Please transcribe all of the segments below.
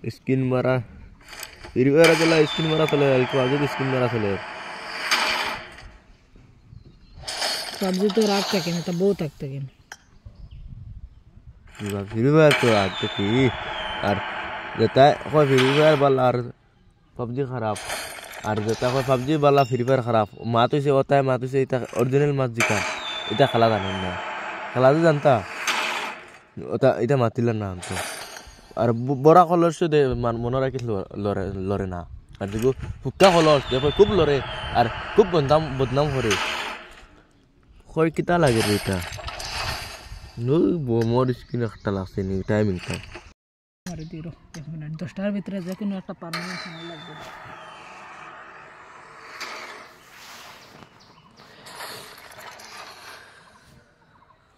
skin মারা free fire চলে skin মারা চলে একটু আগে স্কিন মারা চলে পাবজি তো রাত থাকে না তা বউ থাকতে কেন ফ্রি ফায়ার তো রাত কি আর যেটা কয় ফ্রি ফায়ার বালা আর পাবজি খারাপ আর যেটা কয় পাবজি বালা ফ্রি ফায়ার খারাপ মাত হইছে ওটাই মাত হইছে এটা অরিজিনাল মাত জিকা এটা খেলা জানেন না খেলা তো জানতা ওটা এটা মাতিল না তো আর বড়া কলস দে মনে রাখি লড়ে লড়ে না আর দেখো ফুকা কলস দেখো খুব লড়ে আর খুব বদনাম করে কয় কিতা লাগে রে এটা নই মোর স্ক্রিন একটা লাগছে নি টাইমিংটা মারি দিরো 1 মিনিট 10টার ভিতরে যে কোনো একটা পারমানেন্ট সময় লাগবে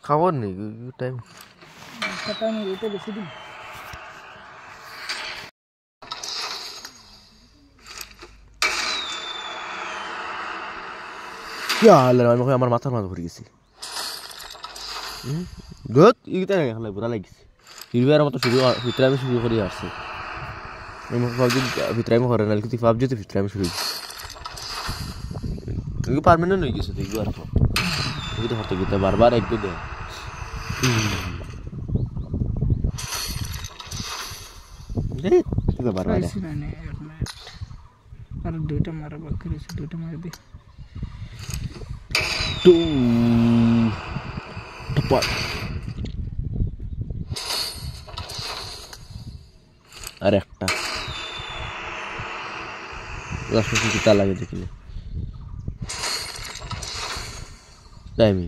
খাবার নেই টাইম পতা নেই এটা বেশি দিন কি হাল রে আমি আমার মাথার মাথা ঘুরে গেছি গত ইটা খেলা বুড়া লাগিছে ফিরবার মতো ভিতরে আমি শুরু করে আসছে আমি ভাবছি ভিতরে আমি করে না কিন্তু ভাবছি তো ভিতরে আমি শুরু এগুলো পারমানেন্ট হয়ে গেছে দেখবো আর এগুলো হতে গেতে বারবার একটু দে বারবার আর দুইটা মারা বাকি রয়েছে দুইটা মারা দি আর একটা লাগে দেখিলে টাইমিং